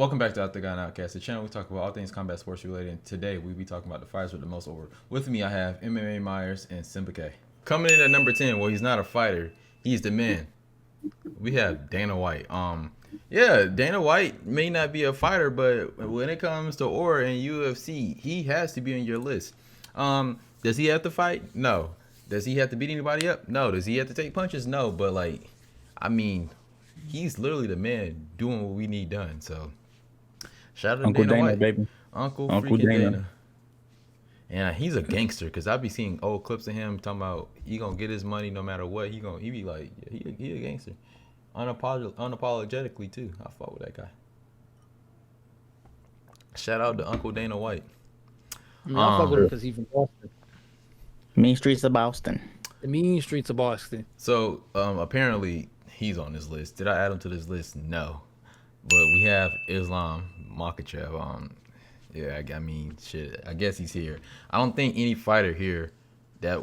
Welcome back to Octagon Outcast, the channel we talk about all things combat sports related. And today we be talking about the fighters with the most over. With me, I have MMA Myers and Svmba K. Coming in at number 10. Well, he's not a fighter. He's the man. We have Dana White. Yeah, Dana White may not be a fighter, but when it comes to Aura and UFC, he has to be on your list. Does he have to fight? No. Does he have to beat anybody up? No. Does he have to take punches? No. But he's literally the man doing what we need done. So shout out to Uncle Dana White. baby. Uncle Uncle freaking Dana. Dana. And he's a gangster because I be seeing old clips of him talking about he gonna get his money no matter what. He be like, yeah, he a gangster. Unapologetically too. I fought with that guy. Shout out to Uncle Dana White. I fuck with him because he's from Boston. Mean streets of Boston. The mean streets of Boston. So apparently he's on this list. Did I add him to this list? No. But we have Islam Makhachev. Yeah, I mean, shit. I guess he's here. I don't think any fighter here that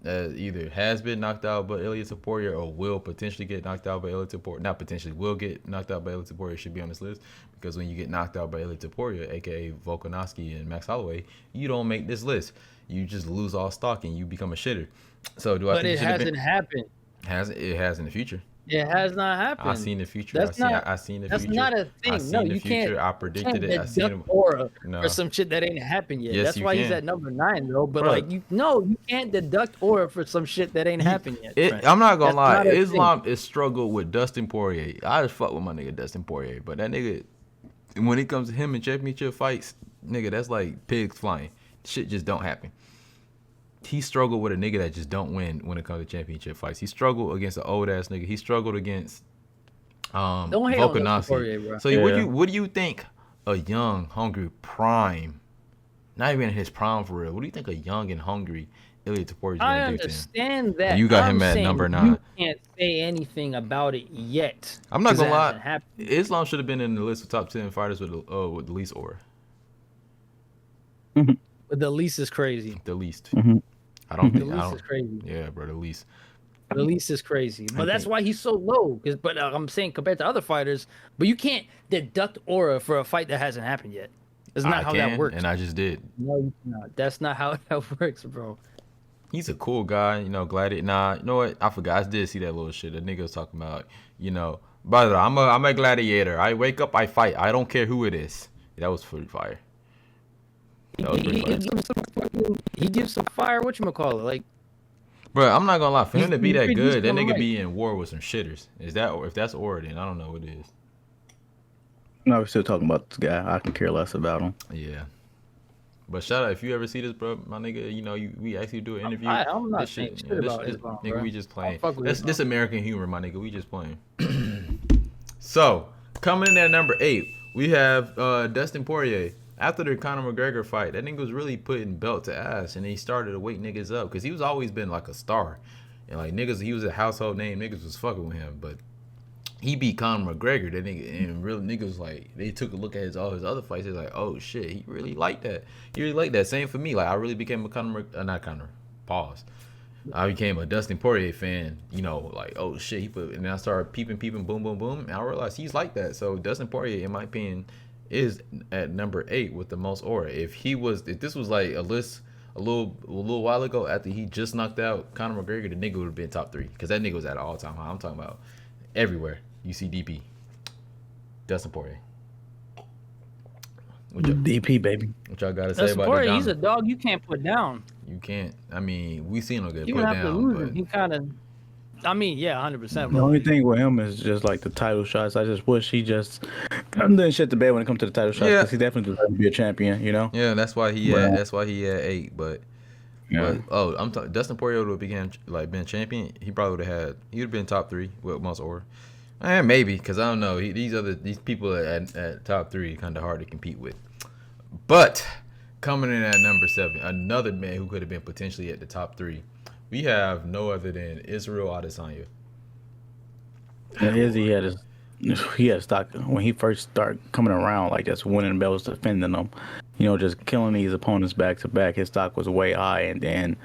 either has been knocked out by Ilia Topuria or will potentially get knocked out by Ilia Topuria. Not potentially, will get knocked out by Ilia Topuria should be on this list, because when you get knocked out by Ilia Topuria, aka Volkanovski and Max Holloway, you don't make this list. You just lose all stock and you become a shitter. So do I? But think it hasn't happened. It has in the future. It has not happened. I seen the future. That's I not seen the that's future. not a I thing. seen No, the you future. can't. I predicted it. I seen it. Aura No. for some shit that ain't happened yet. Yes, That's you why he's can. at number 9, though. But Bruh. you can't deduct Aura for some shit that ain't happened yet. Trent. I'm not gonna That's lie. not a Islam is struggled with Dustin Poirier. I just fuck with my nigga Dustin Poirier, but that nigga, when it comes to him in championship fights, nigga, that's like pigs flying. Shit just don't happen. He struggled with a nigga that just don't win when it comes to championship fights. He struggled against an old ass nigga. He struggled against Don't hate on Dustin Volkanovski. Poirier, bro. So Yeah. what do you think a young, hungry prime, not even in his prime for real, what do you think a young and hungry Ilia Topuria is I gonna do to him? understand that. You got I'm him at saying number You 9. can't say anything about it yet. I'm not 'cause gonna it lie. hasn't happened. Islam should have been in the list of top 10 fighters with the least aura. But the least is crazy. The least. Mhm. I don't The think. I least don't. is crazy. Yeah, bro. The least. The least is crazy. But that's think- why he's so low. But I'm saying compared to other fighters, but you can't deduct aura for a fight that hasn't happened yet. That's not how that works. And I just did. No, you cannot. That's not how that works, bro. He's a cool guy, glad. Nah, you know what? I forgot. I did see that little shit. The nigga was talking about, brother, I'm a gladiator. I wake up, I fight. I don't care who it is. That was pretty fire. That was pretty fire. He gives some fire. Whatchamacallit? Like, Bro, I'm not gonna lie. For him to be that He's good, that doing nigga right. be in war with some shitters. Is that, or if that's aura, then I don't know what it is. No, we're still talking about this guy. I can care less about him. Yeah. But shout out if you ever see this, bro, my nigga. We actually do an interview. I'm not This saying shit, shit about Islam, nigga, bro. we just playing. fuck with This Islam. American humor, my nigga. We just playing. So coming in at number 8, we have Dustin Poirier. After the Conor McGregor fight, that nigga was really putting belt to ass, and he started to wake niggas up because he was always been like a star, and like niggas, he was a household name. Niggas was fucking with him, but he beat Conor McGregor. That nigga, and real niggas like they took a look at all his other fights. They're like, oh shit, he really liked that. He really liked that. Same for me. Like I really became a not Conor. Pause. I became a Dustin Poirier fan. Like oh shit, and then I started peeping, boom, boom, boom, and I realized he's like that. So Dustin Poirier, in my opinion, is at number 8 with the most aura. If this was like a list a little while ago after he just knocked out Conor McGregor, the nigga would have been top 3 because that nigga was at an all-time high. I'm talking about everywhere. You see DP, Dustin Poirier. What DP, baby. y'all gotta say Dustin about Poirier, the he's a dog you can't put down. You can't. I mean, we seen him get You put would have to down, lose but him. He kind of. I mean, yeah, 100%. The only thing with him is just like the title shots. I just wish he just didn't shit the bed when it comes to the title shots. Yeah. Because he definitely deserves to be a champion, yeah, that's why he Well, that's why he had 8. But Yeah. I'm talking. Dustin Poirier would have been champion. He probably would have been top 3 with most aura. Maybe, because I don't know. These people at top 3 kind of hard to compete with. But coming in at number 7, another man who could have been potentially at the top 3, we have no other than Israel Adesanya. And he had stock when he first started coming around, like just winning belts, defending them, just killing these opponents back to back. His stock was way high, and then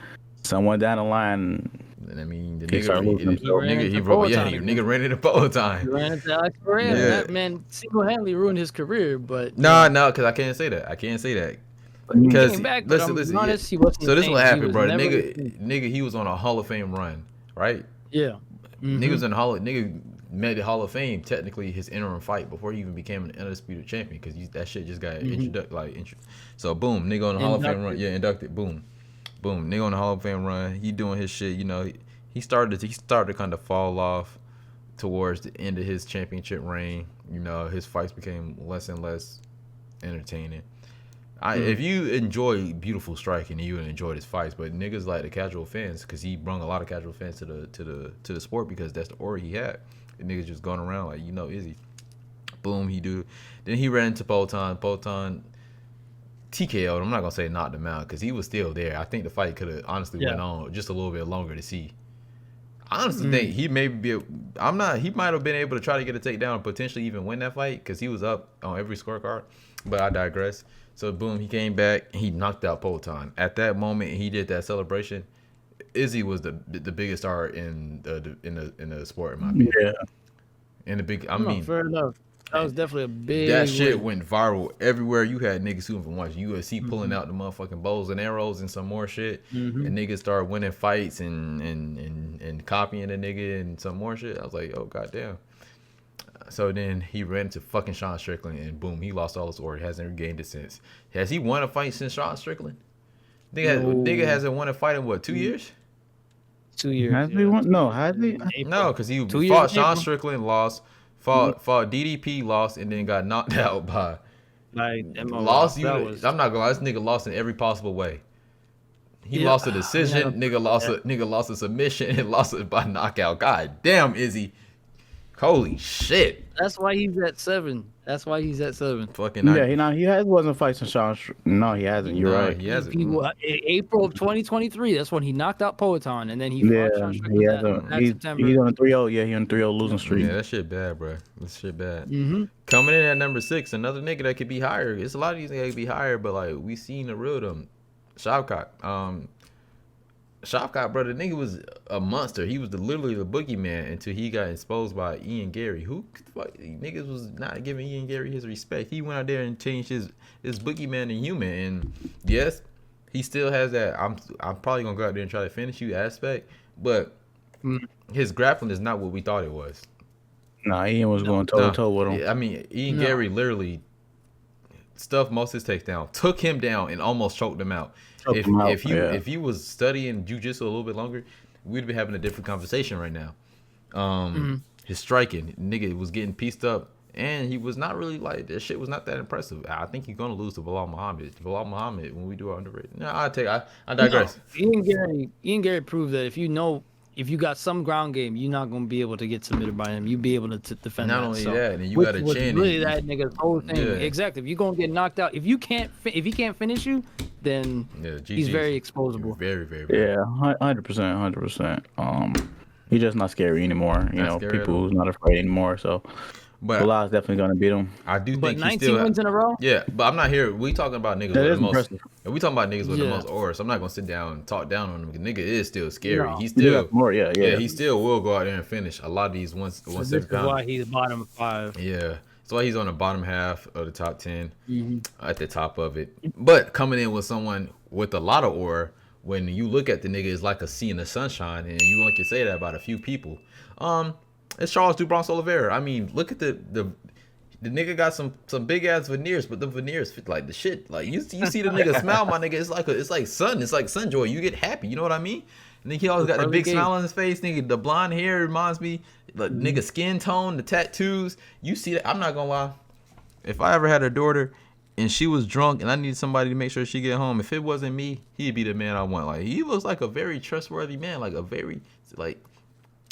someone down the line And I mean, the He started losing nigga, himself. nigga ran into Polo He time. ran into Alex Pereira. Yeah. That man single-handedly ruined his career. But No, because I can't say that. but he Because came back. But I'm listen, honest, he wasn't. so the this is what same. He happened, was bro. never the same. Nigga, he was on a Hall of Fame run, right? Yeah. Niggas in the nigga made the Hall of Fame technically his interim fight before he even became an undisputed champion because that shit just got introduced. So boom, nigga on the Hall of Fame run, inducted. Boom, nigga on the Hall of Fame run. He doing his shit. You know, he started to kind of fall off towards the end of his championship reign. You know, his fights became less and less entertaining. If you enjoy beautiful striking, you would enjoy his fights. But niggas like the casual fans, because he brung a lot of casual fans to the sport because that's the aura he had. The niggas just going around like, Izzy. Boom, he do. Then he ran into Polton. Polton TKO'd. I'm not gonna say knocked him out because he was still there. I think the fight could have honestly went on just a little bit longer to see. I honestly think he may be. He might have been able to try to get a takedown and potentially even win that fight because he was up on every scorecard. But I digress. So boom, he came back. He knocked out Polton. At that moment, he did that celebration. Izzy was the biggest star in the sport in my opinion. Yeah. And the big, fair enough. That was definitely a big. That shit went viral everywhere. You had niggas who from watching UFC pulling out the motherfucking bows and arrows and some more shit. And niggas started winning fights and copying the nigga and some more shit. I was like, oh goddamn. So then he ran into fucking Sean Strickland and boom, he lost all his aura. He hasn't regained it since. Has he won a fight since Sean Strickland? Nigga hasn't won a fight in what, 2 years? 2 years. Has he won? No, has he? No, because he 2 years fought in Sean April. Strickland, lost, fought DDP, lost, and then got knocked out by lost. I'm not gonna lie, this nigga lost in every possible way. He lost a decision, nigga lost a submission, and lost it by knockout. God damn, Izzy. Holy shit. That's why he's at 7. Fucking He wasn't fighting Sean. No, he hasn't. You're right. He hasn't. April of 2023. That's when he knocked out Poetan, and then he fought Sean Strickland He's September. on a 3-0. Yeah, he's on a 3-0 losing streak. Yeah, that shit bad, bro. That shit bad. Coming in at number 6, another nigga that could be higher. It's a lot of these niggas that could be higher, but like we seen the real them. Shavkat. Shavkat, bro, the nigga was a monster. He was literally the boogeyman until he got exposed by Ian Gary. Who niggas was not giving Ian Gary his respect. He went out there and changed his boogeyman to human. And yes, he still has that. I'm probably gonna go out there and try to finish you aspect, but his grappling is not what we thought it was. Nah, Ian was going toe to toe with him. Yeah, I mean, Ian Gary literally stuffed most of his takedowns, took him down, and almost choked him out. If he was studying jiu-jitsu a little bit longer, we'd be having a different conversation right now. His striking, nigga was getting pieced up, and he was not really like that. Shit was not that impressive. I think he's gonna lose to Bilal Muhammad. when we do our underrated. No, I digress. No, Ian Gary proved that if you got some ground game, you're not gonna be able to get submitted by him. You be able to defend. Not only that, and you got a chin. Really, that nigga's whole thing. Yeah. Exactly. If you're gonna get knocked out, if he can't finish you, then he's very exposable. Very, very, very. Yeah, 100%. He's just not scary anymore. People who's not afraid anymore. So, but Bilal's definitely gonna beat him. I do But think 19 wins in a row. Yeah, but I'm not here. We talking about niggas with the most. impressive. We talking about niggas with the most aura. So I'm not gonna sit down and talk down on him. Nigga is still scary. No. He's still more. Yeah. He still will go out there and finish a lot of these 170 That's why he's bottom 5. Yeah. That's why he's on the bottom half of the top 10, at the top of it. But coming in with someone with a lot of aura, when you look at the nigga, it's like a sea in the sunshine, and you only can say that about a few people. It's Charles Dubronx Oliveira. I mean, look at the nigga got some big ass veneers, but the veneers fit like the shit. Like you see the nigga smile, my nigga. It's like sun. It's like sun joy. You get happy. You know what I mean? And then he always got the big smile on his face. Nigga, the blonde hair reminds me, like nigga skin tone, the tattoos. You see that? I'm not gonna lie. If I ever had a daughter and she was drunk and I needed somebody to make sure she get home, if it wasn't me, he'd be the man I want. Like he looks like a very trustworthy man.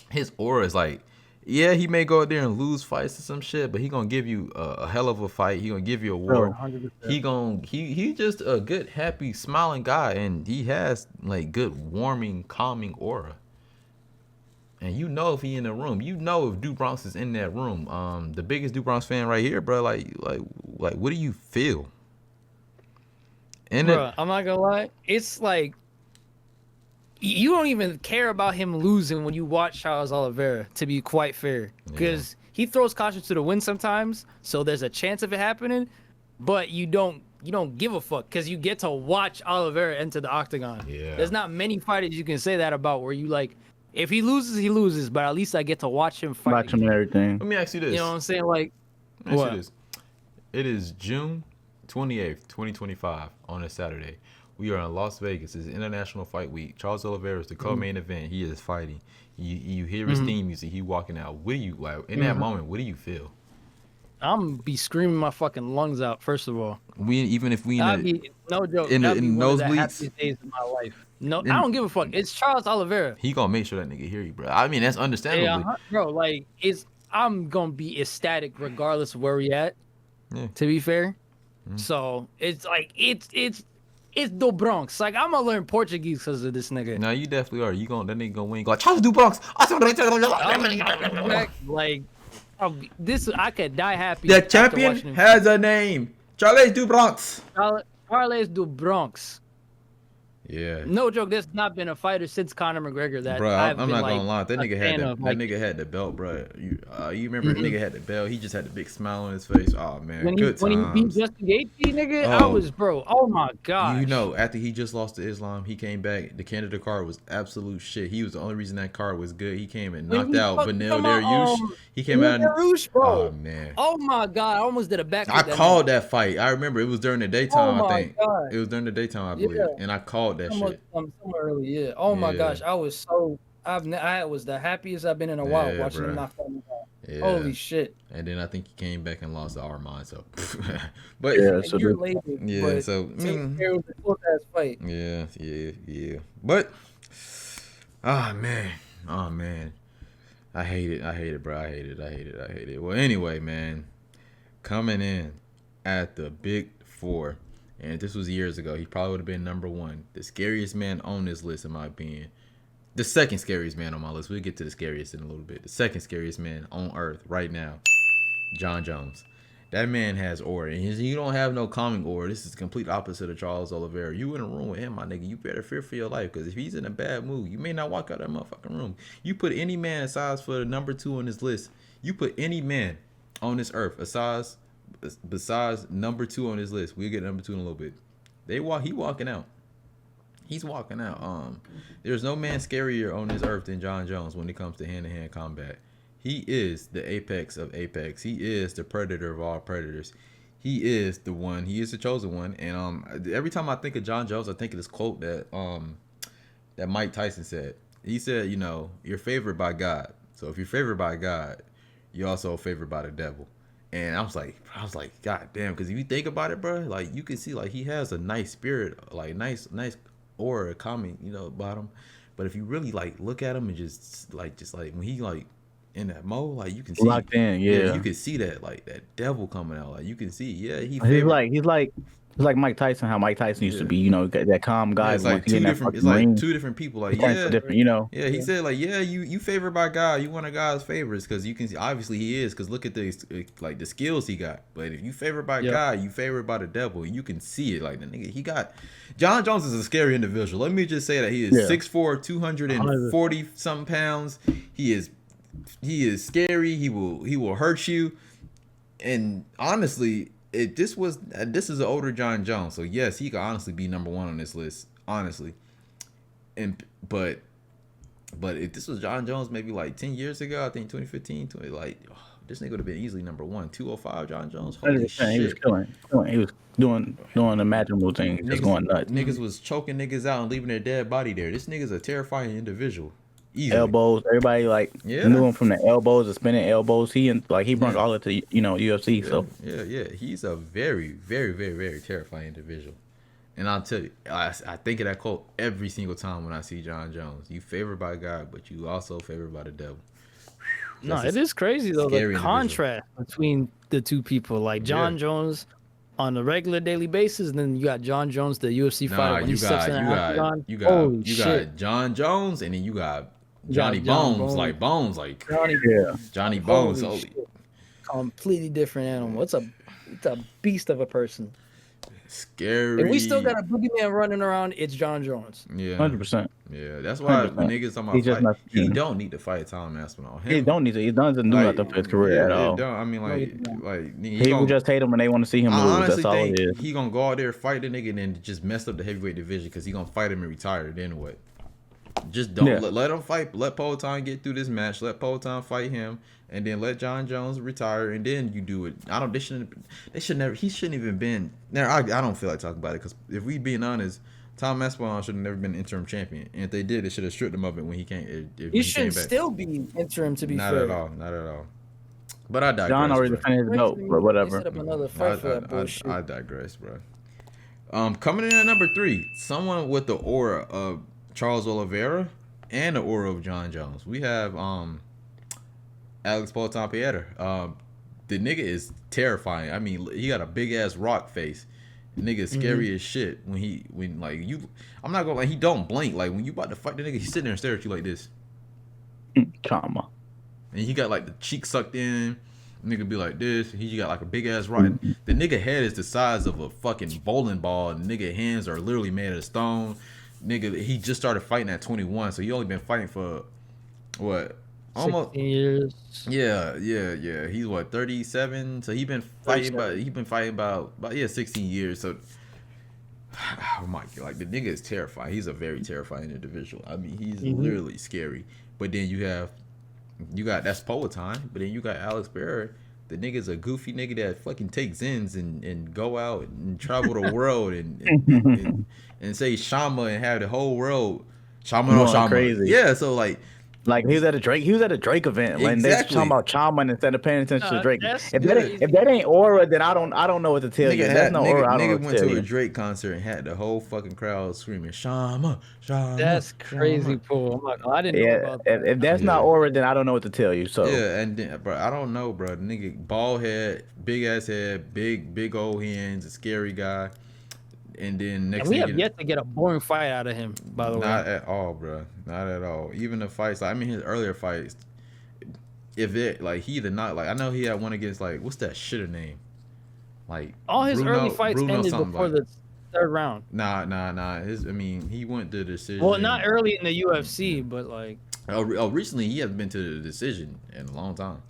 His aura is like, yeah, he may go out there and lose fights or some shit, but he gonna give you a hell of a fight. He gonna give you a war. 100%. He just a good, happy, smiling guy, and he has like good, warming, calming aura. And you know if he in the room, you know if Dubronx is in that room. The biggest Dubronx fan right here, bro. Like, what do you feel? Bro, I'm not gonna lie. It's like you don't even care about him losing when you watch Charles Oliveira, to be quite fair, because he throws caution to the wind sometimes, so there's a chance of it happening, but you don't give a fuck because you get to watch Oliveira enter the octagon. Yeah. There's not many fighters you can say that about where you like, if he loses, he loses, but at least I get to watch him fight. Watch him and everything. Let me ask you this. You know what I'm saying? Like, Let me ask what? you this. It is June 28th, 2025 on a Saturday. We are in Las Vegas. It's International Fight Week. Charles Oliveira is the co-main event. He is fighting. You hear his theme music. He walking out. What do you like in that moment? What do you feel? I'm be screaming my fucking lungs out. First of all, Even if we that'd be no joke. in That'd be one of the nosebleeds? happiest days of my life. No, I don't give a fuck. It's Charles Oliveira. he gonna make sure that nigga hear you, bro. I mean, that's understandable. Yeah, bro. Like, I'm gonna be ecstatic regardless of where we at. Yeah. To be fair, so it's like it's do Bronx. Like, I'm gonna learn Portuguese because of this nigga. Now you definitely are. That nigga gonna win. You go like Charles do Bronx. Like, I could die happy. The after champion watching him. has a name. Charles do Bronx. Carles do Bronx. Yeah. No joke. There's not been a fighter since Conor McGregor that Bro, I've I'm been not like gonna lie. That a nigga had fan the of. Like, nigga had the belt, bro. You remember the nigga had the belt? He just had the big smile on his face. Oh man, when good he beat times. Justin Gaethje, nigga, I Oh. was, bro. Oh my god. You know, after he just lost to Islam, he came back. The Canada card was absolute shit. He was the only reason that card was good. He came and knocked out Vanille Dariush. He came out. Dariush, bro. Oh man. Oh my god, I almost did a backflip. I called that fight. I remember it was during the daytime. Oh I my think God. it was during the daytime. I believe, Yeah. and I called that shit. Somewhere early, yeah. Oh my Yeah. gosh, I was so. I was the happiest I've been in a while Yeah, watching him bruh. knock that nigga out. Yeah. Holy shit. And then I think he came back and lost to Armand. So, but Yeah, A so year the- later, yeah, but so, it was a close ass fight. yeah. But, oh man, I hate it, bro. I hate it. Well, anyway, man, coming in at the Big Four, and this was years ago. He probably would have been number one, the scariest man on this list, in my opinion. The second scariest man on my list. We'll get to the scariest in a little bit. The second scariest man on earth right now, John Jones. That man has aura. And you don't have no calming aura. This is the complete opposite of Charles Oliveira. You in a room with him, my nigga, you better fear for your life. Because if he's in a bad mood, you may not walk out of that motherfucking room. You put any man aside for the number 2 on this list. You put any man on this earth besides number 2 on this list. We'll get number 2 in a little bit. He walking out. He's walking out. There's no man scarier on this earth than John Jones when it comes to hand-to-hand combat. He is the apex of apex. He is the predator of all predators. He is the one. He is the chosen one. And every time I think of John Jones, I think of this quote that Mike Tyson said. He said, you know, you're favored by God. So if you're favored by God, you're also favored by the devil. And I was like, God damn, because if you think about it, bro, like you can see like he has a nice spirit, like nice aura coming, you know, about him. But if you really like look at him and just like when he like in that mode, like you can see Locked in, yeah. you can see that like that devil coming out. Like you can see, He's like Mike Tyson, how Mike Tyson used to be, you know, that calm guy. it's like two different people. Like different, you know. Yeah, he said like, you favored by God. You one of God's favorites because you can see obviously he is because look at the skills he got. But if you favored by God, you favored by the devil. You can see it like the nigga. He got John Jones is a scary individual. Let me just say that he is 6'4", 240 something pounds. He is scary. He will hurt you. And honestly, this is an older John Jones, so yes, he could honestly be number 1 on this list, honestly. But if this was John Jones maybe like 10 years ago, I think 2015, this nigga would have been easily number 1. 205 John Jones. Holy shit. He was killing. He was doing imaginable things, just going nuts. Niggas was choking niggas out and leaving their dead body there. This nigga's a terrifying individual. Easily. Elbows, everybody knew him from the elbows, the spinning elbows. He brought all it to UFC. So he's a very, very, very, very terrifying individual. And I'll tell you, I think of that quote every single time when I see John Jones. You favored by God, but you also favored by the devil. No, it is crazy though, the contrast between the two people. Like John Jones on a regular daily basis, and then you got John Jones, the UFC fighter. When he steps in the octagon. You got John Jones, and then you got Johnny Bones, like Bones, like Johnny Bones. Completely different animal. It's a beast of a person. Scary. If we still got a boogeyman running around, it's John Jones. Yeah. 100%. Yeah. That's why when 100%. niggas talking He's about just fight, not. he don't need to fight Tom Aspinall. He Him, don't need to. He doesn't do like, nothing for his career yeah, at it all. don't. I mean, No, he don't. like nigga, he People gonna, just hate him when they want to see him I lose. honestly That's all think it is. he gonna go out there, fight the nigga, and then just mess up the heavyweight division because he gonna fight him and retire. Then what? Just don't Yeah. let him fight. Let Poatan get through this match. Let Poatan fight him, and then let John Jones retire, and then you do it. I don't. They should never. He shouldn't even been. Now I don't feel like talking about it because if we being honest, Tom Aspinall should have never been interim champion, and if they did, they should have stripped him of it when he came. If He he came should back. still be interim, to be Not fair. at all. Not at all. But I digress. John already bro. defended his belt, but They whatever. set up another fight for that bullshit. I digress, bro. Coming in at number 3, someone with the aura of Charles Oliveira and the aura of John Jones. We have Alex Poatan Pieta. The nigga is terrifying. I mean, he got a big ass rock face. The nigga is scary as shit when like you. I'm not gonna like he don't blink. Like when you about to fight the nigga, he's sitting there and stare at you like this. Comma. And he got like the cheek sucked in. Nigga be like this. He got like a big ass rock. The nigga head is the size of a fucking bowling ball. And nigga hands are literally made of stone. Nigga, he just started fighting at 21, so he only been fighting for what? Almost 16 years. Yeah. He's what 37. So he been fighting about 16 years. So oh my god, like the nigga is terrifying. He's a very terrifying individual. I mean, he's literally scary. But then you got that's Poatan, but then you got Alex Pereira. The nigga's a goofy nigga that fucking takes Zins and go out and travel the world and say Shama and have the whole world Shama no Shama. Crazy. Yeah, so like he was at a Drake event. Like they Exactly. talking about Shaman instead of paying attention to Drake. that's If that ain't aura, then I don't know what to tell you. If that's no aura, I don't know nigga what went to tell to a you. Drake concert and had the whole fucking crowd screaming Shama. That's crazy, Paul. I'm like, I didn't know about that. If that's not aura, then I don't know what to tell you. So Yeah, and then, bro, I don't know, bro. The nigga bald head, big ass head, big old hands, a scary guy. And then next And we thing have yet to get a boring fight out of him, by the way. Not at all, bro. Not at all. Even the fights, like, I mean, his earlier fights, if it like he either not like I know he had one against like what's that shitter name, like All his early fights ended something before the third round. Nah. I mean, he went to the decision. Well, not early in the UFC, but like. Recently he hasn't been to the decision in a long time.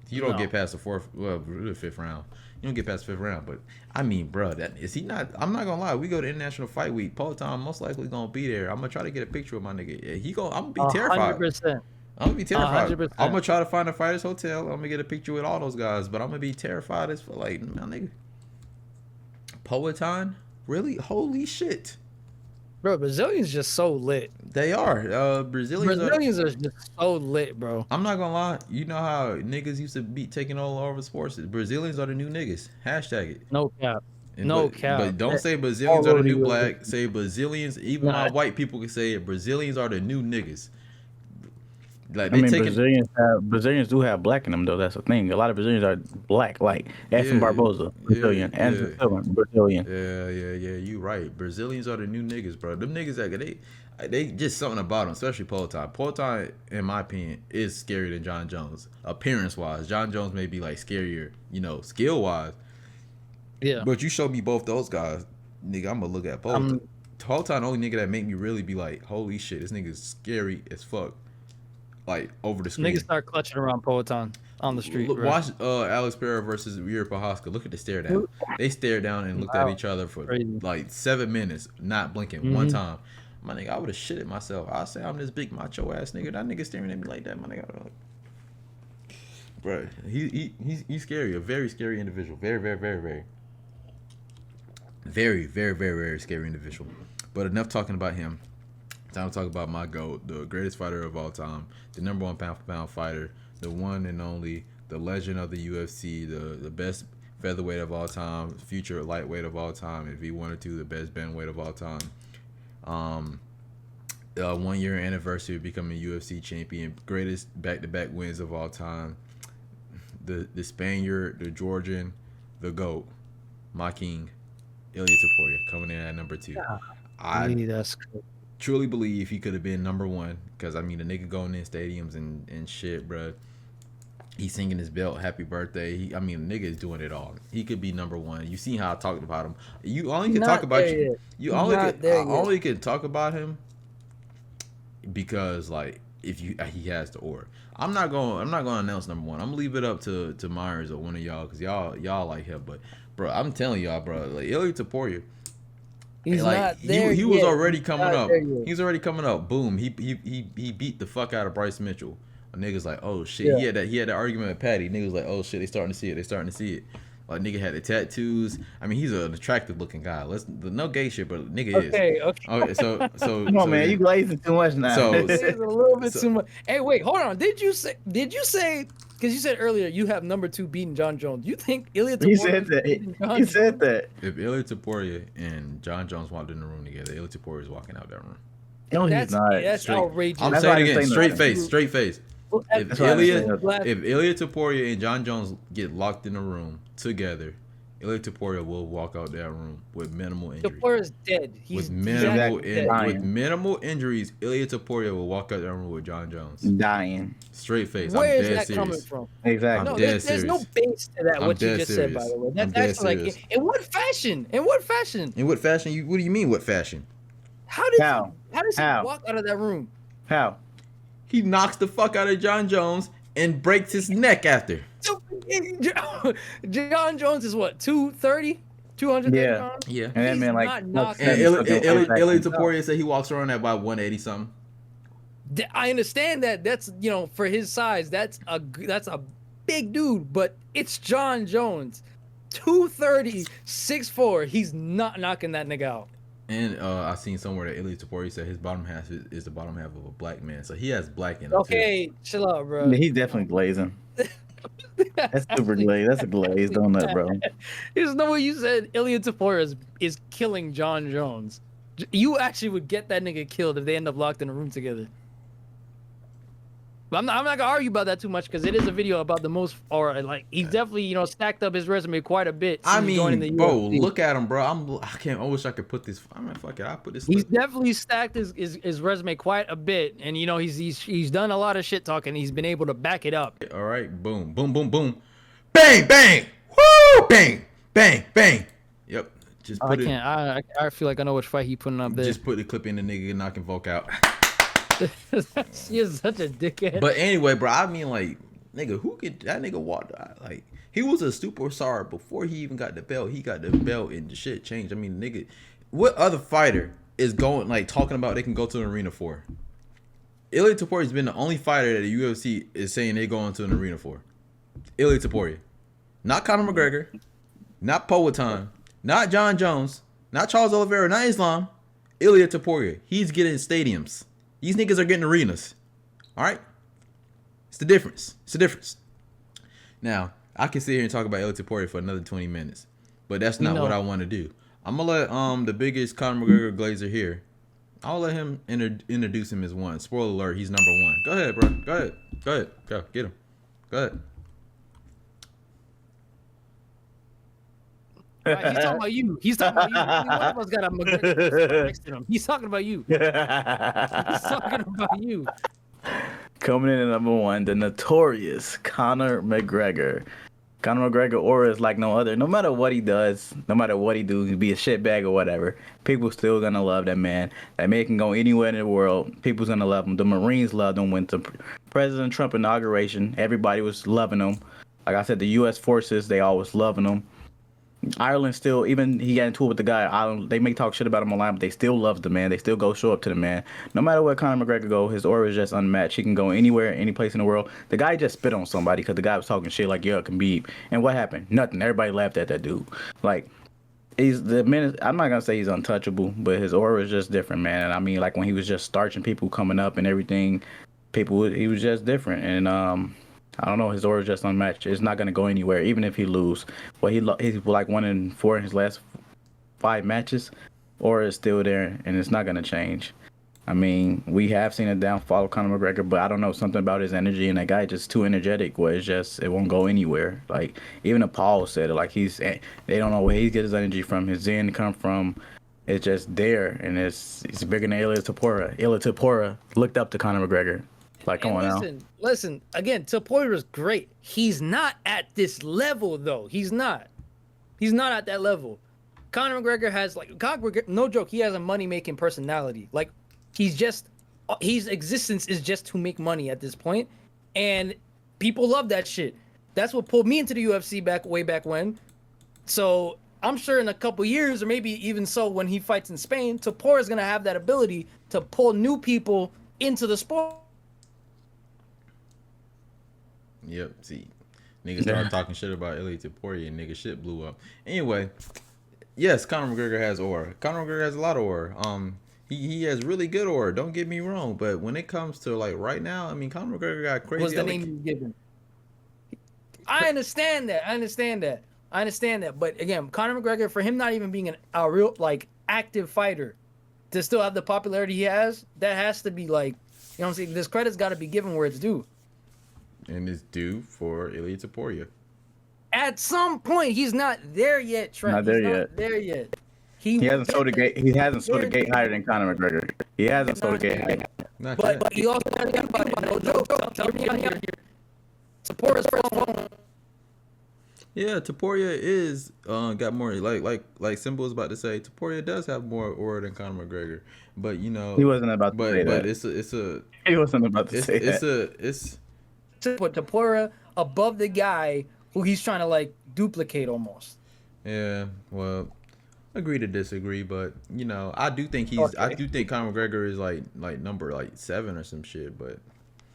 You don't get past the fifth round. You don't get past the fifth round, but I mean, bro, that is he not? I'm not gonna lie. We go to International Fight Week. Poatan most likely gonna be there. I'm gonna try to get a picture of my nigga. Yeah, I'm gonna be terrified. 100%. I'm gonna be terrified. 100%. I'm gonna try to find a fighter's hotel. I'm gonna get a picture with all those guys, but I'm gonna be terrified as for like, my nigga. Poatan, really? Holy shit! Bro, Brazilians just so lit. They are. Brazilians are just so lit, bro. I'm not gonna lie. You know how niggas used to be taking all over sports. Brazilians are the new niggas. Hashtag it. No cap. Cap. But don't say Brazilians are the new black. Say Brazilians. Even my white people can say it. Brazilians are the new niggas. Like they Brazilians do have black in them though. That's the thing. A lot of Brazilians are black, like Edson Barboza, Brazilian, and Brazilian. Yeah. You right. Brazilians are the new niggas, bro. Them niggas they just something about them, especially Poatan. Poatan, in my opinion, is scarier than John Jones. Appearance wise, John Jones may be like scarier, skill wise. Yeah. But you show me both those guys, nigga. I'm gonna look at Poatan. Poatan, only nigga that make me really be like, holy shit, this nigga's scary as fuck. Like over the screen. Niggas start clutching around Poatan on the street. Look, watch Alex Pereira versus Yuri Prochazka. Look at the stare down. They stared down and looked at each other for like 7 minutes, not blinking one time. My nigga, I would have shitted myself. I say I'm this big macho ass nigga. That nigga staring at me like that, my nigga. Bro, he's scary. A very scary individual. Very, very, very, very. Very, very, very, very scary individual. But enough talking about him. Time to talk about my GOAT, the greatest fighter of all time, the number 1 pound-for-pound fighter, the one and only, the legend of the UFC, the best featherweight of all time, future lightweight of all time, if he wanted to, the best bandweight of all time. 1 year anniversary of becoming UFC champion, greatest back-to-back wins of all time, the Spaniard, the Georgian, the GOAT, my king, Ilia Topuria, coming in at number 2. That's cool. Truly believe he could have been number 1 because I mean the nigga going in stadiums and shit, bro. He's singing his belt, happy birthday. I mean, nigga is doing it all. He could be number one. You see how I talked about him. You only can talk about you. You only could. I only could talk about him because like if he has the aura. I'm not going to announce number one. I'm gonna leave it up to Myers or one of y'all because y'all like him. But bro, I'm telling y'all, bro, like Ilya Taporia. He's like, not there. He was already coming up. He's already coming up. Boom. He beat the fuck out of Bryce Mitchell. Niggas like, oh shit. Yeah. He had that argument with Patty. Niggas like, oh shit. They starting to see it. Like nigga had the tattoos. I mean, he's an attractive looking guy. No gay shit, but nigga is. Okay. Okay. So come on, man. yeah. You glazing too much now. So This is a little bit too much. Hey, wait, hold on. Did you say? Because you said earlier you have number 2 beating John Jones. You think Ilya Taporia? He said that. He said that. If Ilya Taporia and John Jones walked in the room together, Ilya Taporia is walking out that room. No, he's not. That's outrageous. I'm That's saying why it I'm again, saying straight face. If That's why I'm Ilya saying Taporia and John Jones get locked in a room together, Ilya Taporia will walk out that room with minimal injuries. Taporia dead. He's With minimal dead. with minimal injuries, Ilya Taporia will walk out that room with John Jones. Dying. Straight face. Where I'm is dead that serious. coming from? Exactly. I'm No, dead there's no serious. base to that. I'm What you dead just serious. said, by the way. I'm That's dead like, serious. in what fashion? In what fashion? In what fashion? What do you mean? What fashion? How does How? he walk out of that room? How? He knocks the fuck out of John Jones and breaks his neck after. John Jones is what, 230? 230 Yeah. pounds? Yeah. And that He's man like not knocking. And Ilya Ilya Taporia said he walks around at about 180 something. I understand that. That's, for his size, that's a big dude, but it's John Jones. 230, 6'4". He's not knocking that nigga out. And I seen somewhere that Ilya Taporia said his bottom half is the bottom half of a black man, so he has black in him Okay, chill out, bro. He's definitely glazing. That's super glazed. That's a glazed donut, bro. There's no way you said Ilya Taporia is killing John Jones. You actually would get that nigga killed if they end up locked in a room together. But I'm not gonna argue about that too much because it is a video about the most, or like he's definitely stacked up his resume quite a bit. I since joining the mean, bro, UFC. look at him, bro. I wish I could put this. I mean, fuck it, I put this. He's definitely stacked his resume quite a bit, and he's done a lot of shit talking. He's been able to back it up. All right, boom, boom, boom, boom, bang, bang, woo, bang, bang, bang. Yep, just put it. I feel like I know which fight he putting up there. Just put the clip in the nigga knocking Volk out. He is such a dickhead. But anyway, bro, I mean, like, nigga, who could that nigga walk? Like, he was a superstar before he even got the belt. He got the belt and the shit changed. I mean, nigga, what other fighter is going like talking about they can go to an arena for? Ilya Taporia's been the only fighter that the UFC is saying they go into an arena for. Ilya Taporia, not Conor McGregor, not Powhatan, not John Jones, not Charles Oliveira, not Islam. Ilya Taporia, he's getting stadiums. These niggas are getting arenas. All right? It's the difference. Now, I can sit here and talk about Ilya Taporia for another 20 minutes, but that's not what I want to do. I'm going to let the biggest Conor McGregor glazer here, I'll let him introduce him as one. Spoiler alert, he's number 1. Go ahead, bro. Go ahead. Go. Get him. Go ahead. Right, he's talking about you. He's talking about you. Only one of us got a McGregor next to him. He's talking about you. He's talking about you. Coming in at number 1, the notorious Conor McGregor. Conor McGregor aura is like no other. No matter what he does, no matter what he do, he be a shitbag or whatever, people still gonna love that man. That man can go anywhere in the world. People's gonna love him. The Marines loved him when the President Trump inauguration. Everybody was loving him. Like I said, the U.S. forces, they always loving him. Ireland still, even he got into it with the guy at Ireland, they may talk shit about him online, but they still love the man. They still go show up to the man. No matter where Conor McGregor go, his aura is just unmatched. He can go anywhere, any place in the world. The guy just spit on somebody because the guy was talking shit like, yeah, Khabib. And what happened? Nothing. Everybody laughed at that dude. Like, I'm not going to say he's untouchable, but his aura is just different, man. And I mean, like when he was just starching people coming up and everything, he was just different. And, I don't know. His aura is just unmatched. It's not gonna go anywhere, even if he lose. Well, he's like 1-4 in his last 5 matches. Aura is still there, and it's not gonna change. I mean, we have seen a downfall of Conor McGregor, but I don't know, something about his energy, and that guy just too energetic. Where it won't go anywhere. Like even Paul said it. Like they don't know where he gets his energy from. His zen come from. It's just there, and it's bigger than Ilya Taporia. Ilya Taporia looked up to Conor McGregor. Like, come And on now. listen. Again, Tapora's great. He's not at this level though. He's not. He's not at that level. Conor McGregor has no joke. He has a money making personality. Like his existence is just to make money at this point, and people love that shit. That's what pulled me into the UFC way back when. So I'm sure in a couple years, or maybe even so, when he fights in Spain, Topuria is gonna have that ability to pull new people into the sport. Yep. See, niggas started talking shit about Ilya Topuria and nigga shit blew up. Anyway, yes, Conor McGregor has aura. Conor McGregor has a lot of aura. He has really good aura. Don't get me wrong, but when it comes to like right now, I mean, Conor McGregor got crazy. What's the name you given? I understand that. But again, Conor McGregor, for him not even being a real like active fighter, to still have the popularity he has, that has to be like, you know what I'm saying? This credit's got to be given where it's due. And it's due for Ilya Topuria. At some point, he's not there yet, Trent. Not there yet. He hasn't sold a gate. He hasn't sold a gate higher than Conor McGregor. He hasn't sold a gate higher. But he also got to think about it. No joke. Tell me here. Support his first one. Yeah, Topuria is got more like Svmba was about to say. Topuria does have more aura than Conor McGregor, but you know He wasn't about to say but that. He wasn't about to say that. It's put Topuria above the guy who he's trying to like duplicate almost. Yeah, well, agree to disagree, but you know, I do think I do think Conor McGregor is like number like 7 or some shit, but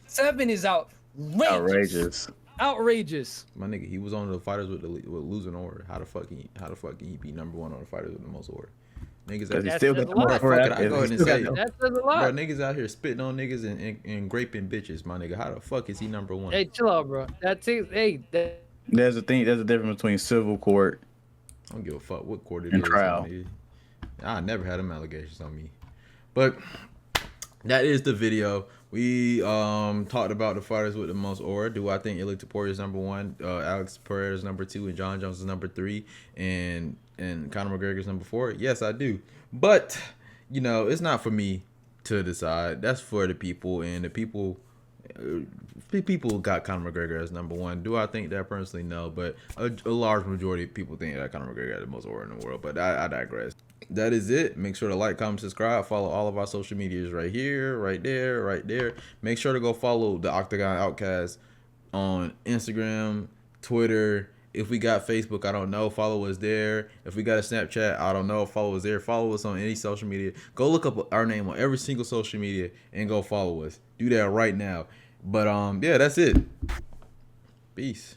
7 is outrageous. Outrageous. My nigga, he was on the fighters with losing order. How the fuck can he be number 1 on the fighters with the most order? Niggas that still got the most order. I go ahead and say that says a lot. Bro, niggas out here spitting on niggas and graping bitches, my nigga. How the fuck is he number 1? Hey, chill out, bro. There's a difference between civil court. I don't give a fuck what court it and is. Trial. I never had them allegations on me. But that is the video. We talked about the fighters with the most aura. Do I think Ilya Topuria is number 1, Alex Pereira is number 2, and John Jones is number 3, and Conor McGregor is number 4? Yes, I do. But you know, it's not for me to decide. That's for the people, and the people got Conor McGregor as number 1. Do I think that personally? No, but a large majority of people think that Conor McGregor has the most aura in the world. But I digress. That is it. Make sure to like, comment, subscribe. Follow all of our social medias right here, right there, right there. Make sure to go follow the Octagon Outcast on Instagram, Twitter. If we got Facebook, I don't know. Follow us there. If we got a Snapchat, I don't know. Follow us there. Follow us on any social media. Go look up our name on every single social media and go follow us. Do that right now. But yeah, that's it. Peace.